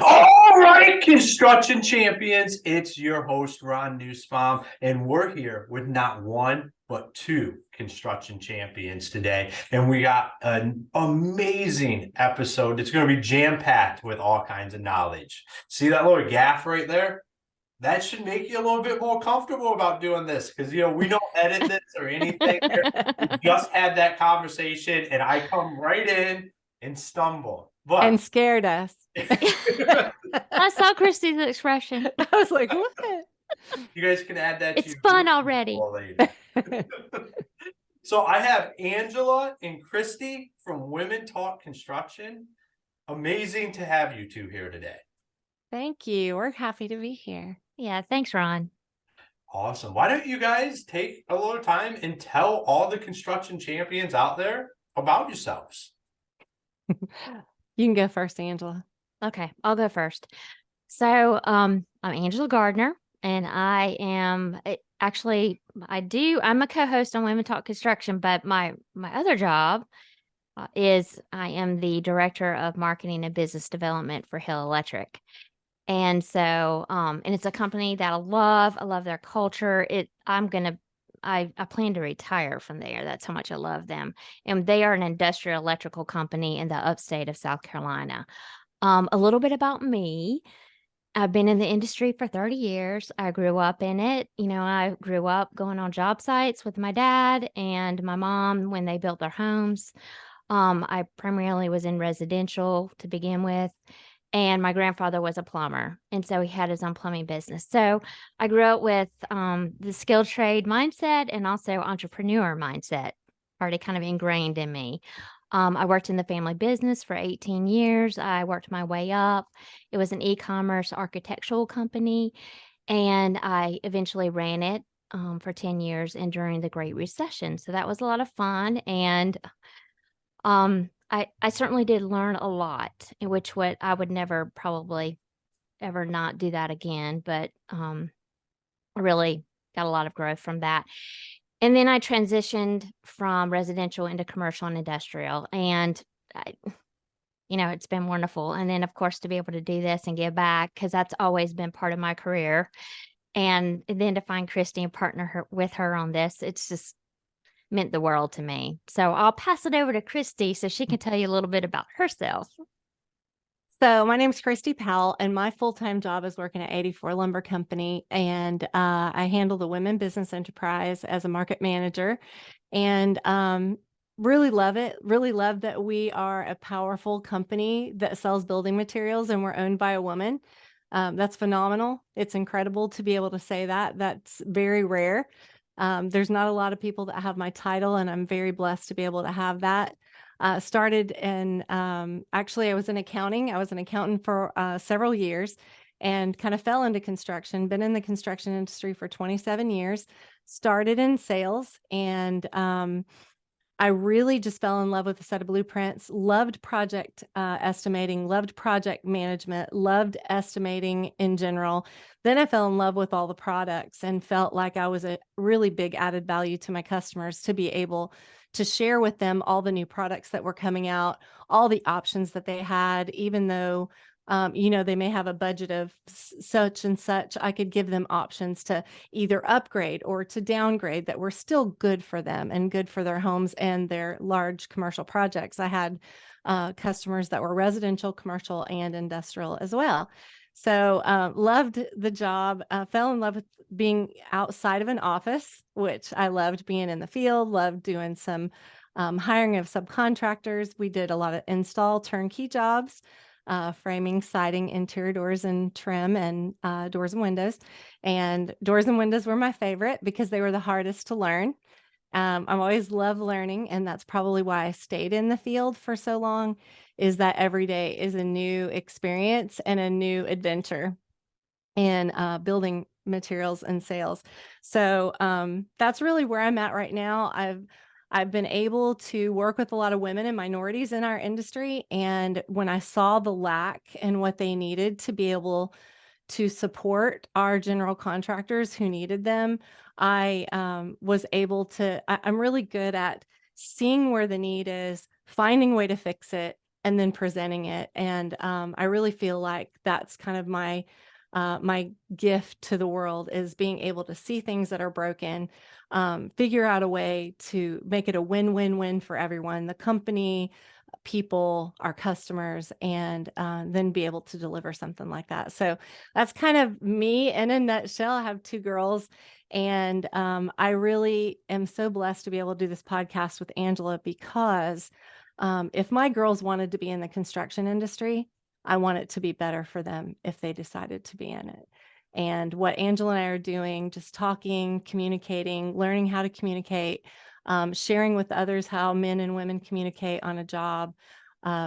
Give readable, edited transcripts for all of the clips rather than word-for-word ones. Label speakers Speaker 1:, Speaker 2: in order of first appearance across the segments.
Speaker 1: All right, construction champions, it's your host, Ron Nussbaum, and we're here with not one, but two construction champions today. And we got an amazing episode. It's going to be jam-packed with all kinds of knowledge. See that little gaff right there? That should make you a little bit more comfortable about doing this because, we don't edit this or anything. We just had that conversation, and I come right in and stumble.
Speaker 2: And
Speaker 1: But
Speaker 2: scared us.
Speaker 3: I saw Christy's expression.
Speaker 2: I was like, what?
Speaker 1: you guys can add that to
Speaker 3: It's
Speaker 1: your
Speaker 3: fun
Speaker 1: YouTube
Speaker 3: already.
Speaker 1: later. So I have Angela and Christy from Women Talk Construction. Amazing to have you two here today.
Speaker 2: Thank you. We're happy to be here.
Speaker 3: Yeah, thanks, Ron.
Speaker 1: Awesome. Why don't you guys take a little time and tell all the construction champions out there about yourselves?
Speaker 2: You can go first, Angela.
Speaker 3: Okay, I'll go first. So, I'm Angela Gardner, and I'm a co-host on Women Talk Construction, but my other job is I am the director of marketing and business development for Hill Electric. And so, and it's a company that I love. I love their culture. I plan to retire from there. That's how much I love them. And they are an industrial electrical company in the upstate of South Carolina. A little bit about me. I've been in the industry for 30 years. I grew up in it. I grew up going on job sites with my dad and my mom when they built their homes. I primarily was in residential to begin with. And my grandfather was a plumber, and so he had his own plumbing business. So I grew up with the skilled trade mindset and also entrepreneur mindset already kind of ingrained in me. I worked in the family business for 18 years. I worked my way up. It was an e-commerce architectural company, and I eventually ran it for 10 years and during the Great Recession. So that was a lot of fun. And I certainly did learn a lot, in which what I would never probably ever not do that again, but I really got a lot of growth from that. And then I transitioned from residential into commercial and industrial, and it's been wonderful. And then, of course, to be able to do this and give back, because that's always been part of my career. And then to find Christy and partner with her on this, it's just meant the world to me. So I'll pass it over to Christy so she can tell you a little bit about herself.
Speaker 2: So my name is Christi Powell, and my full-time job is working at 84 Lumber Company, and I handle the women business enterprise as a market manager, and really love it. Really love that we are a powerful company that sells building materials, and we're owned by a woman. That's phenomenal. It's incredible to be able to say that. That's very rare. There's not a lot of people that have my title, and I'm very blessed to be able to have that. Started in, actually, I was in accounting. I was an accountant for several years and kind of fell into construction, been in the construction industry for 27 years, started in sales, and I really just fell in love with a set of blueprints, loved project estimating, loved project management, loved estimating in general. Then I fell in love with all the products and felt like I was a really big added value to my customers to be able to share with them all the new products that were coming out, all the options that they had, even though they may have a budget of such and such. I could give them options to either upgrade or to downgrade that were still good for them and good for their homes and their large commercial projects. I had customers that were residential, commercial, and industrial as well. So loved the job, fell in love with being outside of an office, which I loved being in the field, loved doing some hiring of subcontractors. We did a lot of install turnkey jobs. Framing, siding, interior doors and trim, and doors and windows. And doors and windows were my favorite because they were the hardest to learn. I've always loved learning, and that's probably why I stayed in the field for so long, is that every day is a new experience and a new adventure in building materials and sales. So that's really where I'm at right now. I've been able to work with a lot of women and minorities in our industry. And when I saw the lack and what they needed to be able to support our general contractors who needed them, I was able to, I'm really good at seeing where the need is, finding a way to fix it, and then presenting it. And I really feel like that's kind of my my gift to the world, is being able to see things that are broken, figure out a way to make it a win-win-win for everyone, the company, people, our customers, and then be able to deliver something like that. So that's kind of me in a nutshell. I have 2 girls, and I really am so blessed to be able to do this podcast with Angela, because if my girls wanted to be in the construction industry, I want it to be better for them if they decided to be in it. And what Angela and I are doing, just talking, communicating, learning how to communicate, sharing with others how men and women communicate on a job,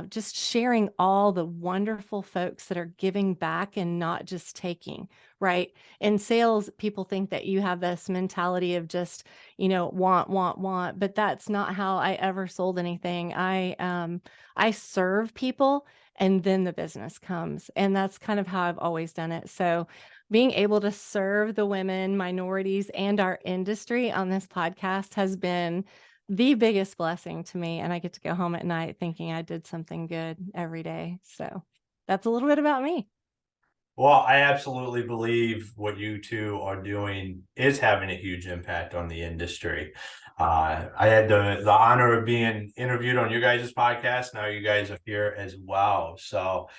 Speaker 2: just sharing all the wonderful folks that are giving back and not just taking, right? In sales, people think that you have this mentality of just, want, but that's not how I ever sold anything. I serve people, and then the business comes. And that's kind of how I've always done it. So being able to serve the women, minorities, and our industry on this podcast has been the biggest blessing to me. And I get to go home at night thinking I did something good every day. So that's a little bit about me.
Speaker 1: Well, I absolutely believe what you two are doing is having a huge impact on the industry. I had the honor of being interviewed on your guys' podcast. Now you guys are here as well. So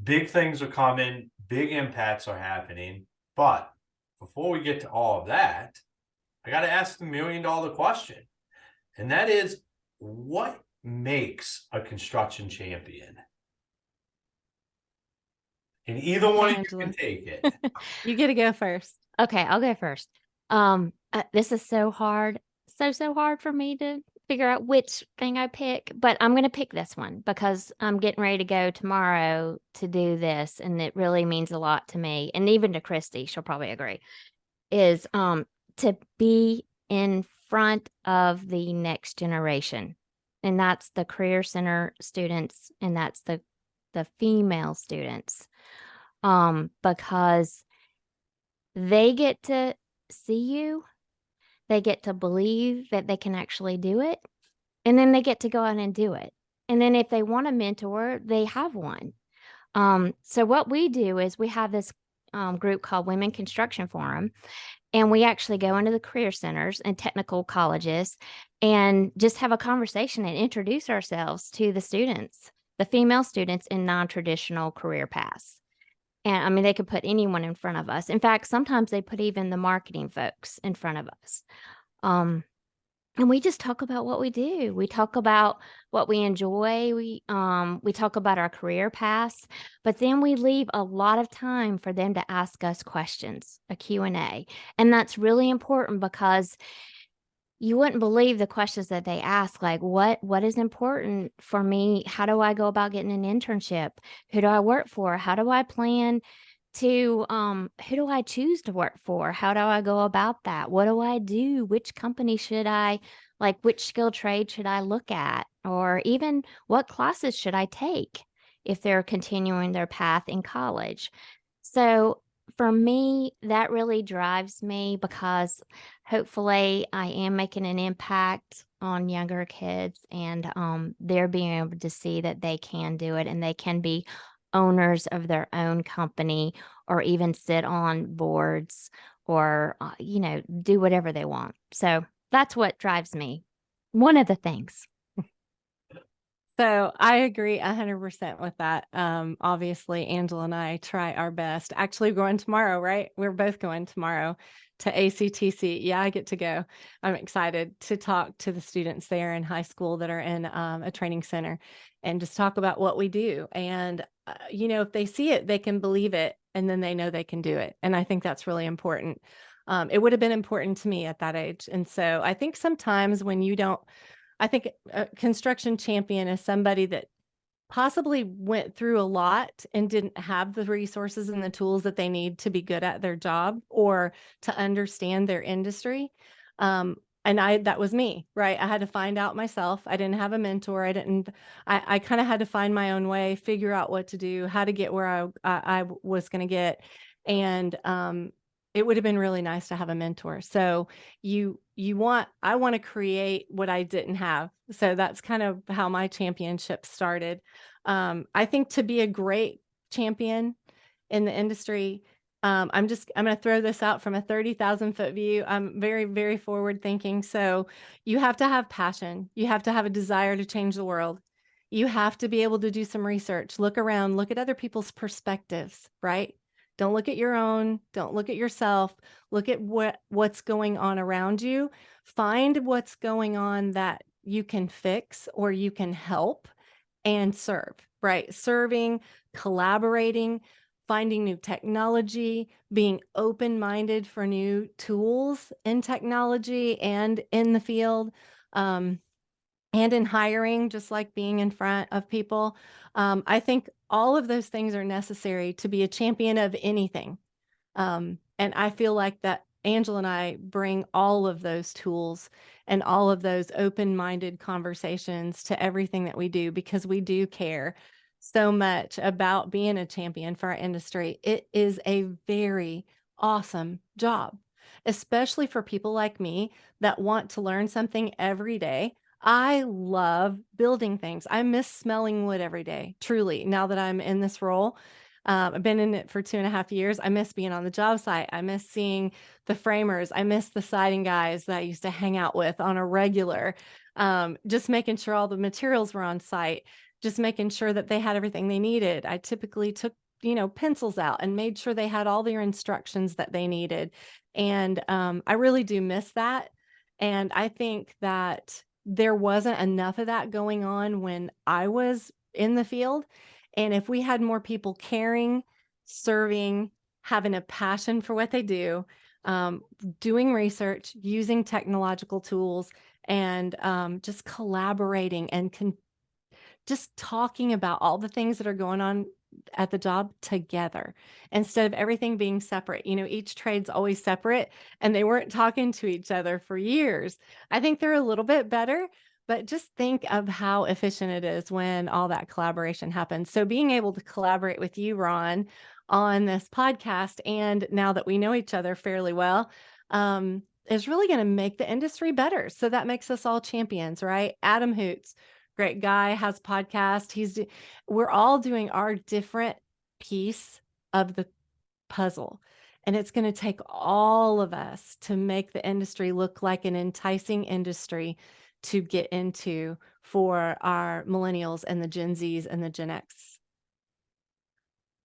Speaker 1: big things are coming, big impacts are happening. But before we get to all of that, I got to ask the $1 million question. And that is, what makes a construction champion? And either one of you
Speaker 2: Angela,
Speaker 1: can take it.
Speaker 2: you get to go first.
Speaker 3: Okay, I'll go first. This is so hard, so hard for me to figure out which thing I pick, but I'm going to pick this one because I'm getting ready to go tomorrow to do this, and it really means a lot to me, and even to Christy, she'll probably agree, is to be in front of the next generation. And that's the Career Center students, and that's the female students. Because they get to see you, they get to believe that they can actually do it, and then they get to go out and do it. And then if they want a mentor, they have one. So what we do is we have this group called Women Construction Forum, and we actually go into the career centers and technical colleges and just have a conversation and introduce ourselves to the students, the female students in non-traditional career paths. And I mean, they could put anyone in front of us. In fact, sometimes they put even the marketing folks in front of us. And we just talk about what we do. We talk about what we enjoy. We talk about our career paths, but then we leave a lot of time for them to ask us questions, a Q&A. And that's really important because you wouldn't believe the questions that they ask, like what is important for me? How do I go about getting an internship? Who do I work for? How do I plan to who do I choose to work for? How do I go about that? What do I do? Which company should I, like, which skill trade should I look at? Or even what classes should I take if they're continuing their path in college? So for me, that really drives me because hopefully I am making an impact on younger kids, and they're being able to see that they can do it and they can be owners of their own company, or even sit on boards, or do whatever they want. So that's what drives me. One of the things.
Speaker 2: So I agree 100% with that. Obviously, Angela and I try our best. Actually, we're going tomorrow, right? We're both going tomorrow to ACTC. Yeah, I get to go. I'm excited to talk to the students there in high school that are in a training center and just talk about what we do. And, if they see it, they can believe it, and then they know they can do it. And I think that's really important. It would have been important to me at that age. And so I think sometimes when you don't, I think a construction champion is somebody that possibly went through a lot and didn't have the resources and the tools that they need to be good at their job or to understand their industry. And that was me, right? I had to find out myself. I didn't have a mentor. I kind of had to find my own way, figure out what to do, how to get where I was going to get. And it would have been really nice to have a mentor. So I want to create what I didn't have. So that's kind of how my championship started. I think to be a great champion in the industry, I'm going to throw this out from a 30,000-foot view. I'm very, very forward thinking. So you have to have passion. You have to have a desire to change the world. You have to be able to do some research, look around, look at other people's perspectives, right? Don't look at your own, don't look at yourself, look at what's going on around you. Find what's going on that you can fix or you can help and serve, right? Serving, collaborating, finding new technology, being open-minded for new tools in technology and in the field. And in hiring, just like being in front of people. I think all of those things are necessary to be a champion of anything. And I feel like that Angela and I bring all of those tools and all of those open-minded conversations to everything that we do, because we do care so much about being a champion for our industry. It is a very awesome job, especially for people like me that want to learn something every day. I love building things. I miss smelling wood every day, truly, now that I'm in this role. I've been in it for 2.5 years. I miss being on the job site. I miss seeing the framers. I miss the siding guys that I used to hang out with on a regular, just making sure all the materials were on site, just making sure that they had everything they needed. I typically took, pencils out and made sure they had all their instructions that they needed. And I really do miss that. And I think that there wasn't enough of that going on when I was in the field. And if we had more people caring, serving, having a passion for what they do, doing research, using technological tools, and just collaborating and just talking about all the things that are going on at the job together instead of everything being separate. Each trade's always separate and they weren't talking to each other for years. I think they're a little bit better, but just think of how efficient it is when all that collaboration happens. So being able to collaborate with you, Ron, on this podcast, and now that we know each other fairly well, is really going to make the industry better. So that makes us all champions, right? Adam Hoots, great guy, has a podcast. We're all doing our different piece of the puzzle. And it's going to take all of us to make the industry look like an enticing industry to get into for our millennials and the Gen Zs and the Gen X.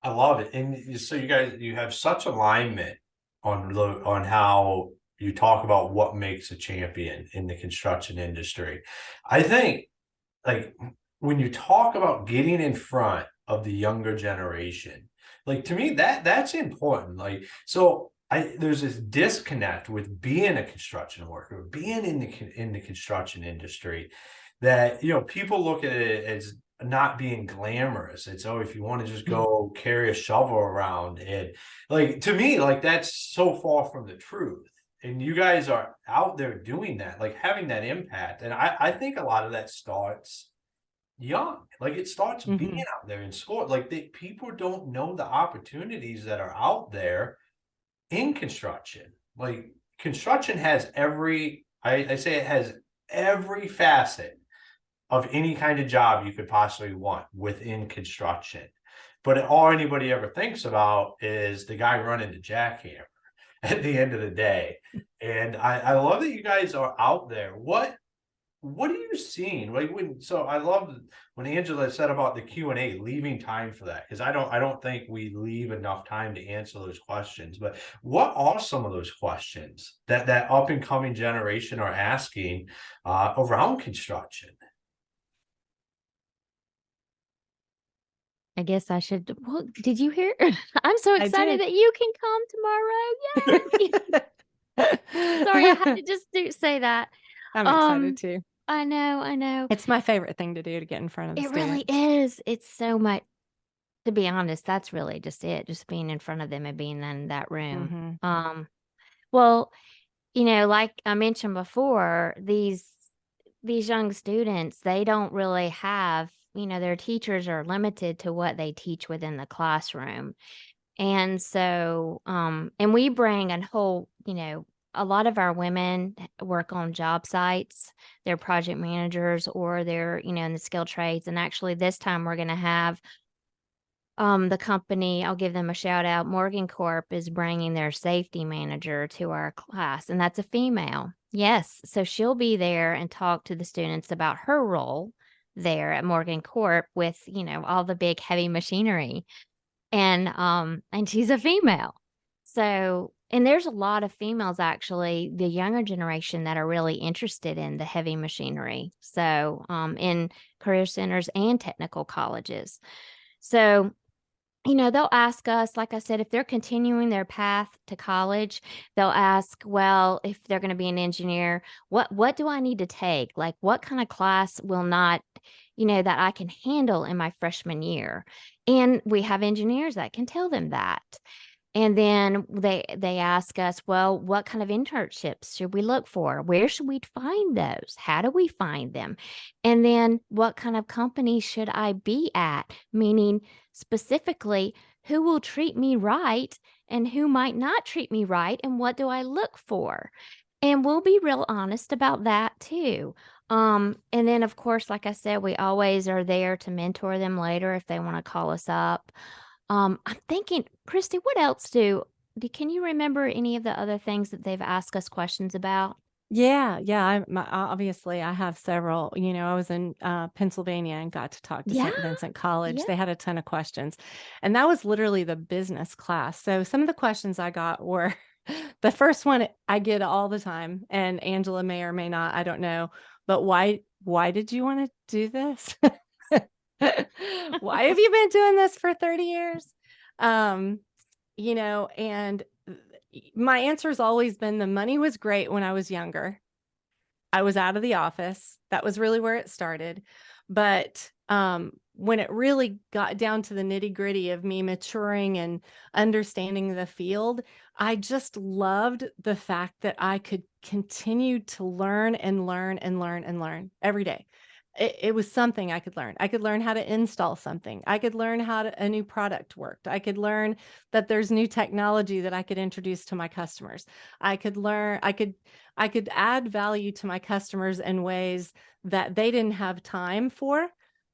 Speaker 1: I love it. And so you have such alignment on how you talk about what makes a champion in the construction industry. I think, like, when you talk about getting in front of the younger generation, like, to me, that's important. Like, so there's this disconnect with being a construction worker, being in the construction industry, that people look at it as not being glamorous. It's, oh, if you want to just go carry a shovel around, and, like, to me, like, that's so far from the truth. And you guys are out there doing that, like, having that impact. And I think a lot of that starts young. Like, it starts being out there in school. Like, people don't know the opportunities that are out there in construction. Like, construction has I say it has every facet of any kind of job you could possibly want within construction. But all anybody ever thinks about is the guy running the jackhammer at the end of the day. And I love that you guys are out there. What are you seeing? Like, I love when Angela said about the Q&A, leaving time for that, because I don't think we leave enough time to answer those questions. But what are some of those questions that up and coming generation are asking around construction?
Speaker 3: I guess I should. Well, did you hear? I'm so excited that you can come tomorrow. Yay! Sorry, I had to just say that.
Speaker 2: I'm excited too.
Speaker 3: I know.
Speaker 2: It's my favorite thing to do, to get in front of the students.
Speaker 3: It really is. It's so much. To be honest, that's really just it. Just being in front of them and being in that room. Well, like I mentioned before, these young students, they don't really have, their teachers are limited to what they teach within the classroom. And so, and we bring a whole, a lot of our women work on job sites. They're project managers or they're, in the skilled trades. And actually this time we're going to have the company, I'll give them a shout out. Morgan Corp is bringing their safety manager to our class, and that's a female. Yes. So she'll be there and talk to the students about her role there at Morgan Corp with, all the big heavy machinery. And she's a female. So, and there's a lot of females actually, the younger generation that are really interested in the heavy machinery. So, in career centers and technical colleges. So, they'll ask us, like I said, if they're continuing their path to college, they'll ask, well, if they're going to be an engineer, what do I need to take? Like, what kind of class will not, that I can handle in my freshman year? And we have engineers that can tell them that. And then they ask us, well, what kind of internships should we look for? Where should we find those? How do we find them? And then what kind of company should I be at? Meaning specifically, who will treat me right and who might not treat me right? And what do I look for? And we'll be real honest about that too. And then of course, like I said, we always are there to mentor them later if they want to call us up. I'm thinking, Christy, what else can you remember any of the other things that they've asked us questions about?
Speaker 2: Yeah, yeah. Obviously, I have several. I was in Pennsylvania and got to talk to
Speaker 3: Yeah,
Speaker 2: St. Vincent College.
Speaker 3: yeah.
Speaker 2: They had a ton of questions, and that was literally the business class. So some of the questions I got were the first one I get all the time, and Angela may or may not, I don't know, but why did you want to do this? Why have you been doing this for 30 years? And my answer has always been the money was great when I was younger. I was out of the office. That was really where it started. But when it really got down to the nitty gritty of me maturing and understanding the field, I just loved the fact that I could continue to learn and learn and learn and learn every day. It was something I could learn. I could learn how to install something. I could learn how a new product worked. I could learn that there's new technology that I could introduce to my customers. I could add value to my customers in ways that they didn't have time for,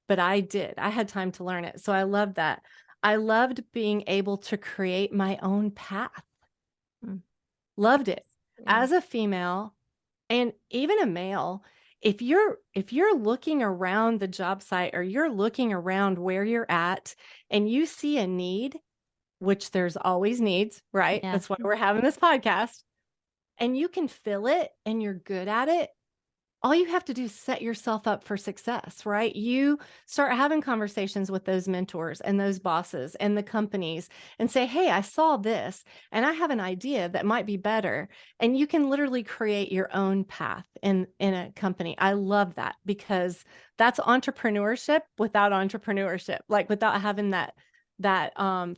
Speaker 2: but I did. I had time to learn it. So I loved that. I loved being able to create my own path. Loved it.
Speaker 3: Yeah.
Speaker 2: As a female and even a male, if you're looking around the job site or you're looking around where you're at and you see a need, which there's always needs, right?
Speaker 3: Yeah.
Speaker 2: That's why we're having this podcast. And you can fill it and you're good at it, all you have to do is set yourself up for success, right? You start having conversations with those mentors and those bosses and the companies and say, hey, I saw this and I have an idea that might be better. And you can literally create your own path in a company. I love that because that's entrepreneurship without entrepreneurship, like without having that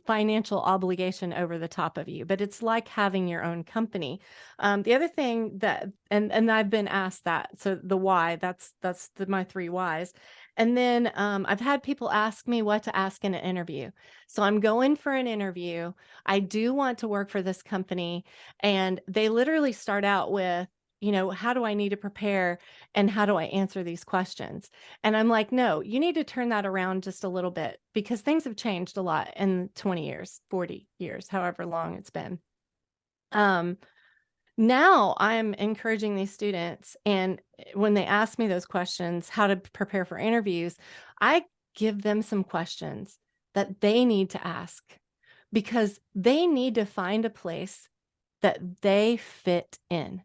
Speaker 2: financial obligation over the top of you, but it's like having your own company. The other thing that, and I've been asked that, so the why, that's my 3 whys. And then I've had people ask me what to ask in an interview. So I'm going for an interview. I do want to work for this company. And they literally start out with, how do I need to prepare and how do I answer these questions? And I'm like, no, you need to turn that around just a little bit because things have changed a lot in 20 years, 40 years, however long it's been. Now I'm encouraging these students, and when they ask me those questions, how to prepare for interviews, I give them some questions that they need to ask because they need to find a place that they fit in.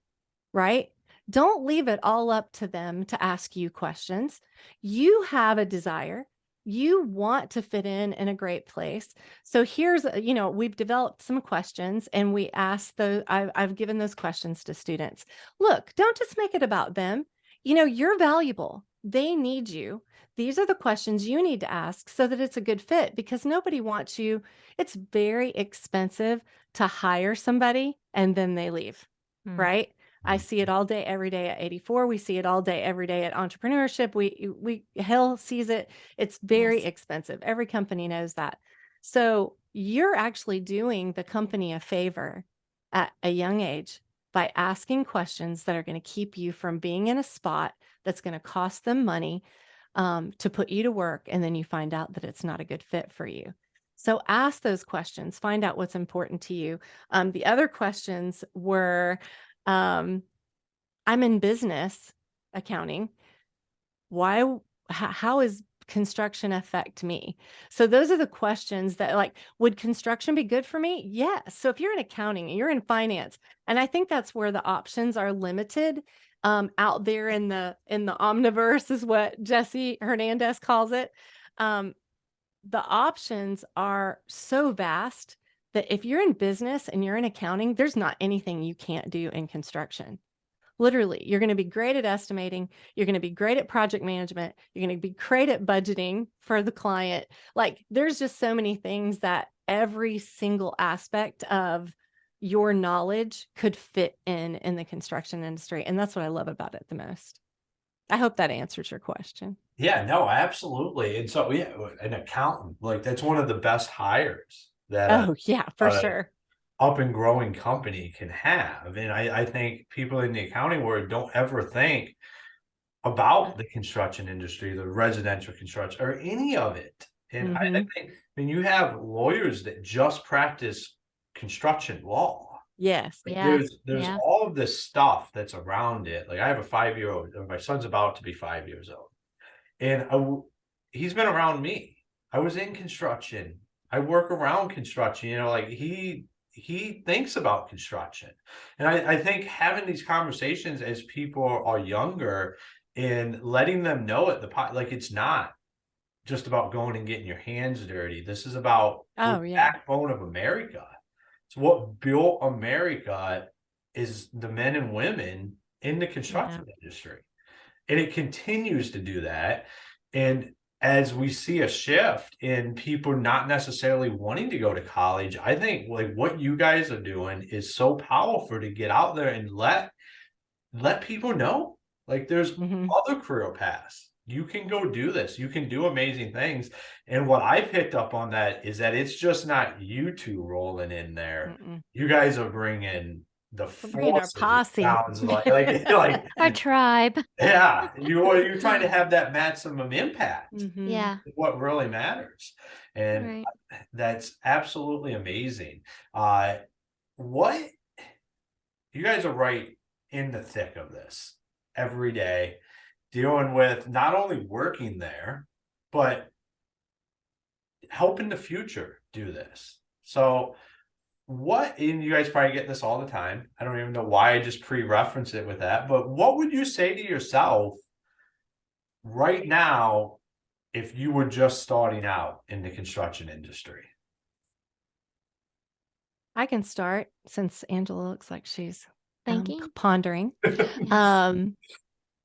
Speaker 2: Right? Don't leave it all up to them to ask you questions. You have a desire. You want to fit in a great place. So here's, we've developed some questions and we ask I've given those questions to students. Look, don't just make it about them. You're valuable. They need you. These are the questions you need to ask so that it's a good fit because nobody wants you. It's very expensive to hire somebody and then they leave, right? I see it all day, every day at 84. We see it all day, every day at entrepreneurship. Hill sees it. It's very expensive. Every company knows that. So you're actually doing the company a favor at a young age by asking questions that are going to keep you from being in a spot that's going to cost them money to put you to work. And then you find out that it's not a good fit for you. So ask those questions, find out what's important to you. The other questions were, I'm in business accounting. How is construction affect me? So those are the questions that, like, would construction be good for me? Yes. So if you're in accounting and you're in finance, and I think that's where the options are limited out there in the omniverse is what Jesse Hernandez calls it. The options are so vast that if you're in business and you're in accounting, there's not anything you can't do in construction. Literally, you're going to be great at estimating. You're going to be great at project management. You're going to be great at budgeting for the client. Like, there's just so many things that every single aspect of your knowledge could fit in the construction industry. And that's what I love about it the most. I hope that answers your question.
Speaker 1: Yeah, no, absolutely. And so, yeah, an accountant, like that's one of the best hires that
Speaker 2: Oh, yeah, for
Speaker 1: a
Speaker 2: sure.
Speaker 1: up and growing company can have. And I think people in the accounting world don't ever think about the construction industry, the residential construction, or any of it. And I
Speaker 2: Mhm.
Speaker 1: think when you have lawyers that just practice construction law,
Speaker 2: Yes.
Speaker 1: like
Speaker 3: Yeah.
Speaker 1: there's
Speaker 3: Yeah.
Speaker 1: all of this stuff that's around it. Like I have a 5-year-old, my son's about to be 5 years old. And he's been around me. I was in construction. I work around construction, like he thinks about construction. And I think having these conversations as people are younger and letting them know like it's not just about going and getting your hands dirty. This is about we're
Speaker 2: Oh,
Speaker 1: the
Speaker 2: yeah.
Speaker 1: backbone of America. It's what built America is the men and women in the construction industry. And it continues to do that. And as we see a shift in people not necessarily wanting to go to college, I think like what you guys are doing is so powerful to get out there and let people know. Like there's
Speaker 2: Mhm.
Speaker 1: other career paths. You can go do this. You can do amazing things. And what I picked up on that is that it's just not you two rolling in there.
Speaker 2: Mm-mm.
Speaker 1: You guys are bringing the
Speaker 2: We're bringing our
Speaker 1: forces. It
Speaker 2: posse.
Speaker 1: sounds like
Speaker 3: Our tribe.
Speaker 1: yeah, you're trying to have that maximum impact.
Speaker 2: Mhm.
Speaker 3: Yeah.
Speaker 1: What really matters, and
Speaker 3: Right.
Speaker 1: that's absolutely amazing. What you guys are right in the thick of this every day, dealing with not only working there, but helping the future do this. So, and you guys probably get this all the time. I don't even know why I just pre-reference it with that, but what would you say to yourself right now if you were just starting out in the construction industry?
Speaker 2: I can start since Angela looks like she's
Speaker 3: Thinking.
Speaker 2: pondering.
Speaker 3: Yes.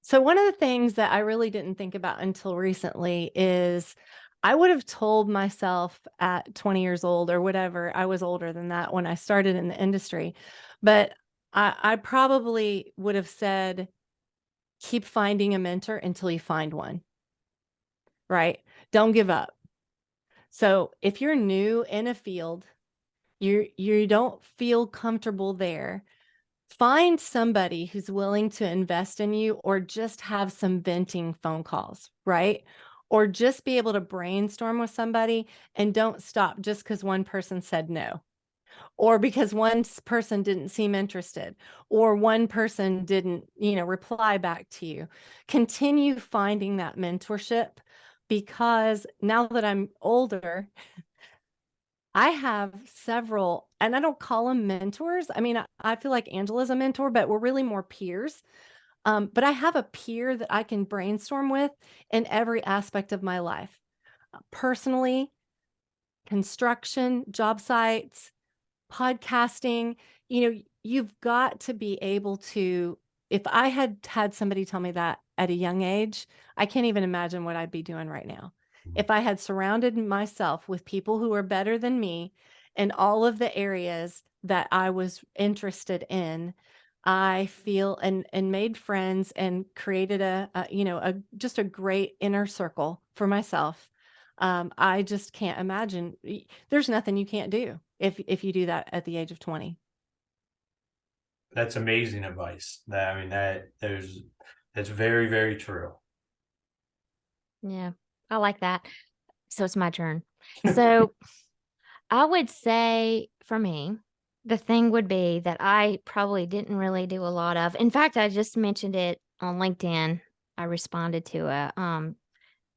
Speaker 2: So one of the things that I really didn't think about until recently is I would have told myself at 20 years old or whatever, I was older than that when I started in the industry, but I probably would have said, keep finding a mentor until you find one, right? Don't give up. So if you're new in a field, you don't feel comfortable there, find somebody who's willing to invest in you or just have some venting phone calls, right? Or just be able to brainstorm with somebody and don't stop just because one person said no, or because one person didn't seem interested, or one person didn't, reply back to you. Continue finding that mentorship because now that I'm older, I have several, and I don't call them mentors. I mean, I feel like Angela's a mentor, but we're really more peers. But I have a peer that I can brainstorm with in every aspect of my life, personally, construction, job sites, podcasting. You've got to be able to, if I had had somebody tell me that at a young age, I can't even imagine what I'd be doing right now. If I had surrounded myself with people who are better than me in all of the areas that I was interested in, I feel and made friends and created just a great inner circle for myself. I just can't imagine. There's nothing you can't do if you do that at the age of 20.
Speaker 1: That's amazing advice. That's very, very true.
Speaker 3: Yeah, I like that. So it's my turn. So I would say for me, the thing would be that I probably didn't really do a lot of. In fact, I just mentioned it on LinkedIn. I responded to a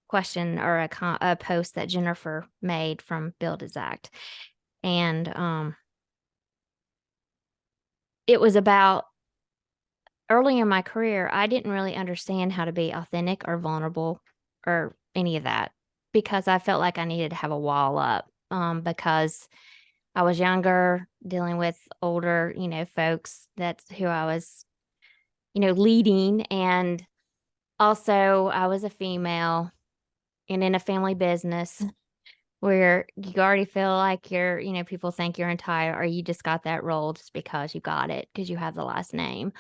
Speaker 3: question or a post that Jennifer made from Build Exact, and it was about early in my career. I didn't really understand how to be authentic or vulnerable or any of that because I felt like I needed to have a wall up because I was younger, dealing with older, folks. That's who I was, leading. And also, I was a female and in a family business where you already feel like people think you're entitled or you just got that role just because you got it because you have the last name.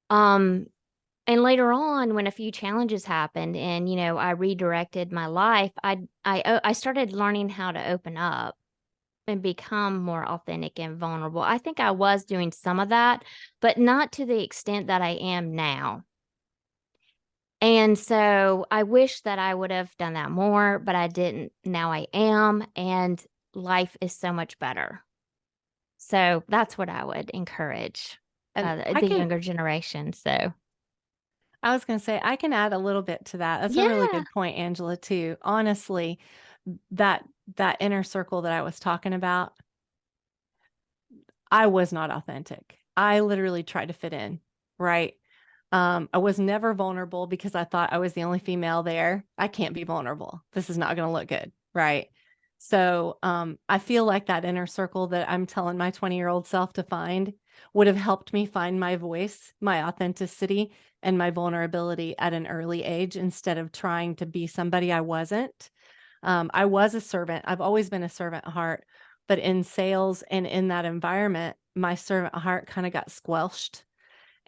Speaker 3: And later on, when a few challenges happened and, I redirected my life, I started learning how to open up and become more authentic and vulnerable. I think I was doing some of that, but not to the extent that I am now. And so I wish that I would have done that more, but I didn't. Now I am, and life is so much better. So that's what I would encourage
Speaker 2: And
Speaker 3: the younger generation. So
Speaker 2: I was going to say, I can add a little bit to that. That's a really
Speaker 3: yeah,
Speaker 2: good point, Angela, too. Honestly, that inner circle that I was talking about, I was not authentic. I literally tried to fit in, right? I was never vulnerable because I thought I was the only female there. I can't be vulnerable. This is not going to look good, right? So I feel like that inner circle that I'm telling my 20-year-old self to find would have helped me find my voice, my authenticity, and my vulnerability at an early age instead of trying to be somebody I wasn't. I was a servant. I've always been a servant heart, but in sales and in that environment, my servant heart kind of got squelched.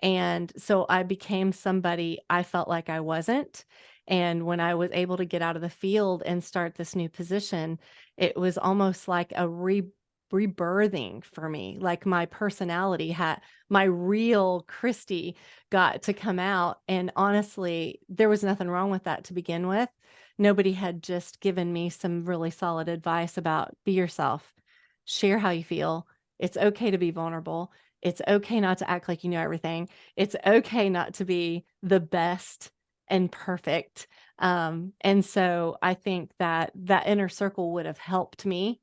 Speaker 2: And so I became somebody I felt like I wasn't. And when I was able to get out of the field and start this new position, it was almost like a rebirthing for me. Like my personality had, my real Christy got to come out. And honestly, there was nothing wrong with that to begin with. Nobody had just given me some really solid advice about be yourself, share how you feel. It's okay to be vulnerable. It's okay not to act like you know everything. It's okay not to be the best and perfect. And so I think that inner circle would have helped me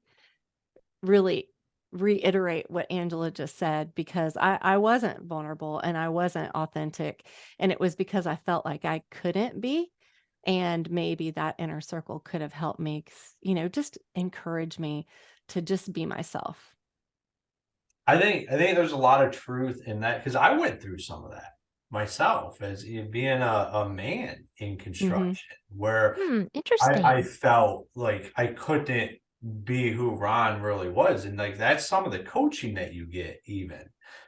Speaker 2: really reiterate what Angela just said, because I wasn't vulnerable and I wasn't authentic. And it was because I felt like I couldn't be. And maybe that inner circle could have helped me, just encourage me to just be myself.
Speaker 1: I think there's a lot of truth in that because I went through some of that myself as being a man in
Speaker 2: Mm-hmm.
Speaker 1: construction, where I
Speaker 3: interesting.
Speaker 1: felt like I couldn't be who Ron really was, and like that's some of the coaching that you get, even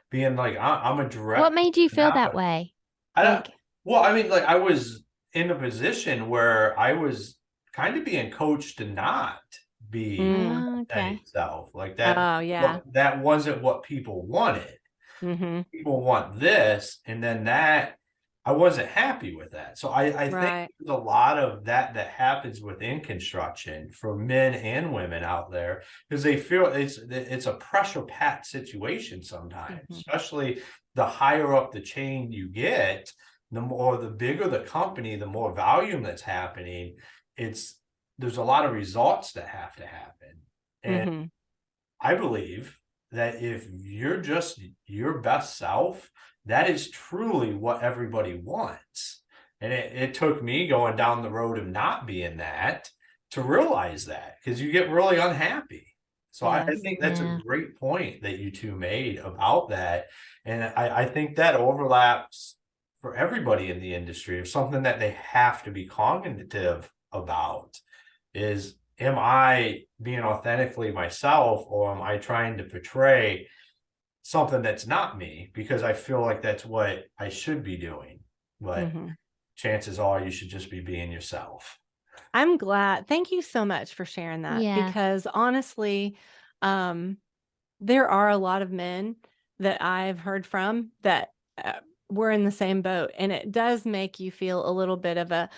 Speaker 1: being like I'm a
Speaker 3: What
Speaker 1: direct
Speaker 3: made you feel that
Speaker 1: personality.
Speaker 3: way?
Speaker 1: I don't.
Speaker 3: Like,
Speaker 1: Well, I mean, like I was in a position where I was kind of being coached to not be
Speaker 2: Mm.
Speaker 3: okay.
Speaker 1: authentic self, like that.
Speaker 2: Oh, yeah.
Speaker 1: That wasn't what people wanted.
Speaker 2: Mm-hmm.
Speaker 1: People want this, and then that I wasn't happy with that. So I think
Speaker 2: Right.
Speaker 1: there's a lot of that happens within construction for men and women out there because they feel it's a pressure packed situation sometimes,
Speaker 2: Mm-hmm.
Speaker 1: especially the higher up the chain you get, the bigger the company, the more volume that's happening. There's a lot of results that have to happen. And
Speaker 2: Mm-hmm.
Speaker 1: I believe that if you're just your best self, that is truly what everybody wants. And it took me going down the road of not being that to realize that because you get really unhappy. So I
Speaker 2: Yes.
Speaker 1: think that's a
Speaker 3: Yeah.
Speaker 1: great point that you two made about that. And I think that overlaps for everybody in the industry of something that they have to be cognitive about is am I being authentically myself or am I trying to portray something that's not me because I feel like that's what I should be doing? But
Speaker 2: Mm-hmm.
Speaker 1: chances are you should just be being yourself.
Speaker 2: I'm glad. Thank you so much for sharing that
Speaker 3: Yeah.
Speaker 2: because honestly, um, there are a lot of men that I've heard from that were in the same boat, and it does make you feel a little bit of a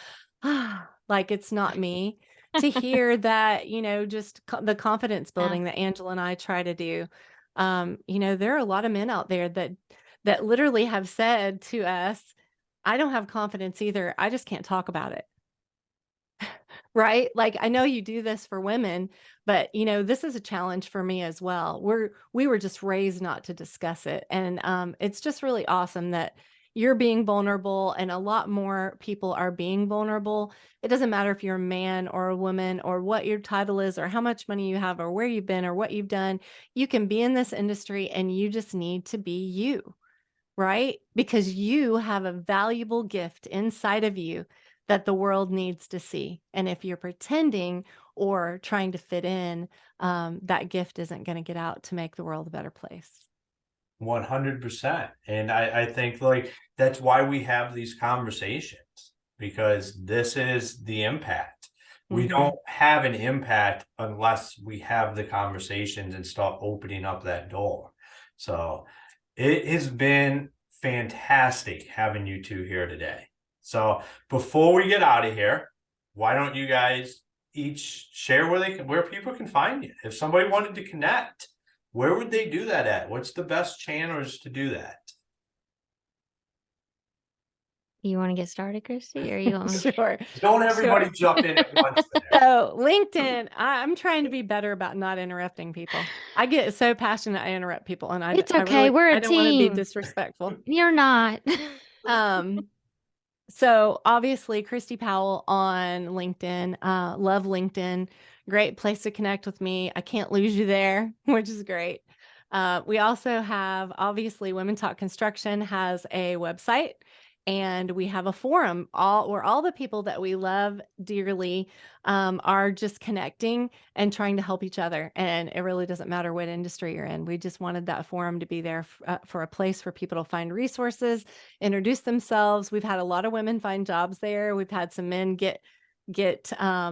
Speaker 2: like it's not me to hear that, just the confidence
Speaker 3: Yeah.
Speaker 2: building that Angela and I try to do. There are a lot of men out there that literally have said to us, I don't have confidence either. I just can't talk about it. Right? Like, I know you do this for women, but, this is a challenge for me as well. We were just raised not to discuss it. And it's just really awesome that you're being vulnerable and a lot more people are being vulnerable. It doesn't matter if you're a man or a woman or what your title is or how much money you have or where you've been or what you've done. You can be in this industry and you just need to be you. Right? Because you have a valuable gift inside of you that the world needs to see. And if you're pretending or trying to fit in, that gift isn't going to get out to make the world a better place.
Speaker 1: 100%. And I think like that's why we have these conversations, because this is the impact. We
Speaker 2: Mhm.
Speaker 1: don't have an impact unless we have the conversations and start opening up that door. So it has been fantastic having you two here today. So before we get out of here, why don't you guys each share where people can find you? If somebody wanted to connect, where would they do that at? What's the best channels to do that?
Speaker 3: You want to get started, Christy, or you want me?
Speaker 2: Sure.
Speaker 1: Don't everybody
Speaker 2: Sure.
Speaker 1: jump in at once there.
Speaker 2: So LinkedIn, I'm trying to be better about not interrupting people. I get so passionate, I interrupt people, and
Speaker 3: It's okay. We're a
Speaker 2: I don't want to be
Speaker 3: team.
Speaker 2: disrespectful.
Speaker 3: You're not.
Speaker 2: Um, So obviously, Christi Powell on LinkedIn. Love LinkedIn. Great place to connect with me. I can't lose you there, which is great. We also have, obviously, Women Talk Construction has a website, and we have a forum where all the people that we love dearly are just connecting and trying to help each other. And it really doesn't matter what industry you're in. We just wanted that forum to be there for a place for people to find resources, introduce themselves. We've had a lot of women find jobs there. We've had some men get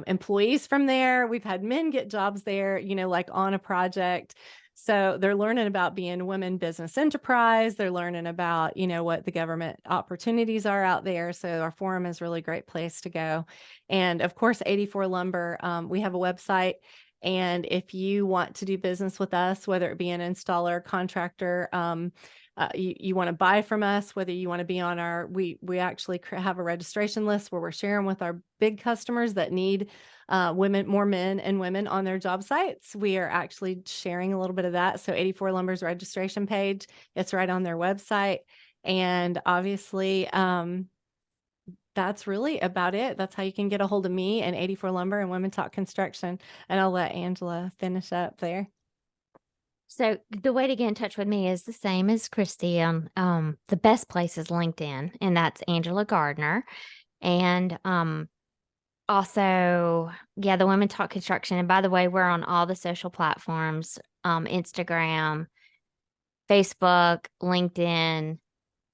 Speaker 2: employees from there. We've had men get jobs there, like on a project. So they're learning about being women business enterprise. They're learning about, what the government opportunities are out there. So our forum is really a great place to go. And of course, 84 Lumber, we have a website. And if you want to do business with us, whether it be an installer, contractor, you want to buy from us, whether you want to be on we actually have a registration list where we're sharing with our big customers that need more men and women on their job sites. We are actually sharing a little bit of that. So 84 Lumber's registration page, it's right on their website. And obviously, that's really about it. That's how you can get a hold of me and 84 Lumber and Women Talk Construction. And I'll let Angela finish up there.
Speaker 3: So the way to get in touch with me is the same as Christy. The best place is LinkedIn, and that's Angela Gardner. And also, yeah, the Women Talk Construction. And by the way, we're on all the social platforms, Instagram, Facebook, LinkedIn,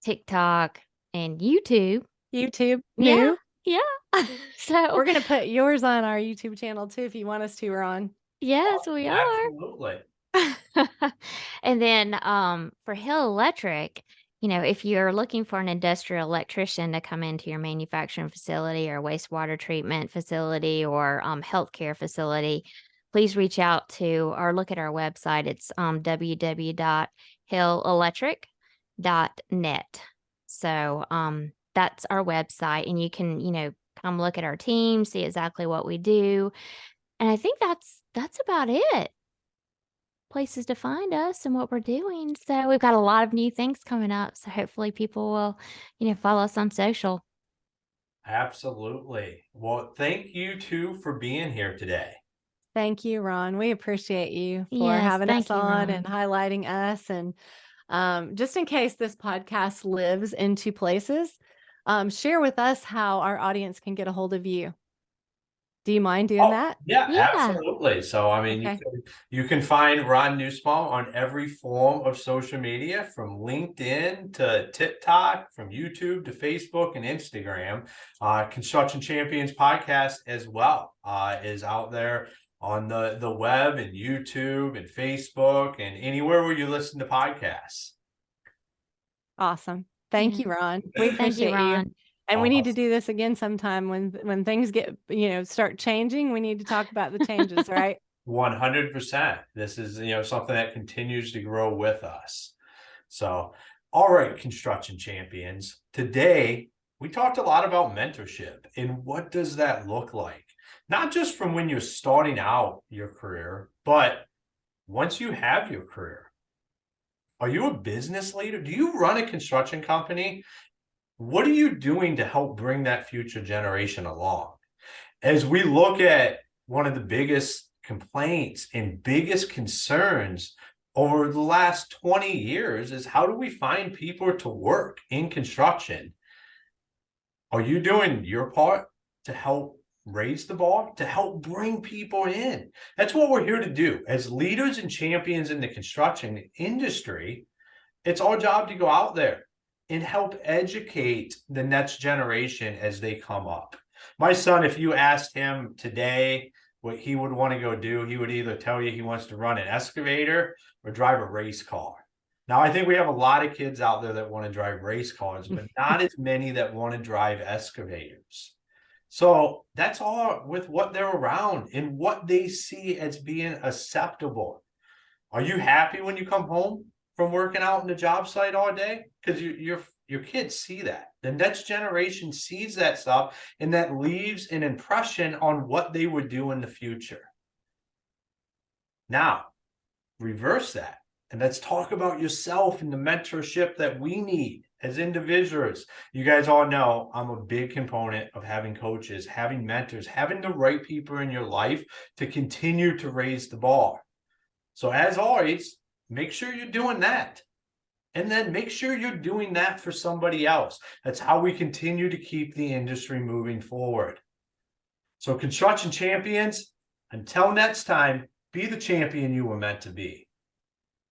Speaker 3: TikTok, and YouTube.
Speaker 2: YouTube,
Speaker 3: Yeah,
Speaker 2: new.
Speaker 3: yeah. So
Speaker 2: We're going to put yours on our YouTube channel too. If you want us to, we're on.
Speaker 3: yes, we are.
Speaker 1: Absolutely.
Speaker 3: And then for Hill Electric, if you're looking for an industrial electrician to come into your manufacturing facility or wastewater treatment facility or healthcare facility, please reach out to or look at our website. It's www.hillelectric.net. So that's our website, and you can, come look at our team, see exactly what we do. And I think that's about it. Places to find us and what we're doing. So we've got a lot of new things coming up. So hopefully people will, follow us on social.
Speaker 1: Absolutely. Well, thank you two for being here today.
Speaker 2: Thank you, Ron. We appreciate you for
Speaker 3: Yes,
Speaker 2: having
Speaker 3: thank
Speaker 2: us
Speaker 3: you,
Speaker 2: on
Speaker 3: Ron.
Speaker 2: and highlighting us. And just in case this podcast lives in two places, share with us how our audience can get a hold of you. Do you mind doing
Speaker 1: Oh,
Speaker 2: that?
Speaker 1: yeah,
Speaker 3: Yeah.
Speaker 1: absolutely. So, I mean,
Speaker 2: Okay.
Speaker 1: you can find Ron Nussbaum on every form of social media, from LinkedIn to TikTok, from YouTube to Facebook and Instagram. Construction Champions podcast as well is out there on the web and YouTube and Facebook and anywhere where you listen to podcasts.
Speaker 2: Awesome. Thank you, Ron. We
Speaker 3: Thank you,
Speaker 2: appreciate you.
Speaker 3: Ron.
Speaker 2: And we need to
Speaker 1: Awesome.
Speaker 2: do this again sometime when things get, start changing. We need to talk about the changes, right?
Speaker 1: 100%. This is, something that continues to grow with us. So, all right, construction champions. Today, we talked a lot about mentorship and what does that look like? Not just from when you're starting out your career, but once you have your career. Are you a business leader? Do you run a construction company? What are you doing to help bring that future generation along? As we look at one of the biggest complaints and biggest concerns over the last 20 years is, how do we find people to work in construction? Are you doing your part to help raise the bar, to help bring people in? That's what we're here to do. As leaders and champions in the construction industry, it's our job to go out there and help educate the next generation as they come up. My son, if you asked him today what he would want to go do, he would either tell you he wants to run an excavator or drive a race car. Now, I think we have a lot of kids out there that want to drive race cars, but not as many that want to drive excavators. So that's all with what they're around and what they see as being acceptable. Are you happy when you come home from working out in the job site all day? Because your kids see that. The next generation sees that stuff, and that leaves an impression on what they would do in the future. Now, reverse that. And let's talk about yourself and the mentorship that we need as individuals. You guys all know I'm a big component of having coaches, having mentors, having the right people in your life to continue to raise the bar. So as always, make sure you're doing that. And then make sure you're doing that for somebody else. That's how we continue to keep the industry moving forward. So construction champions, until next time, be the champion you were meant to be.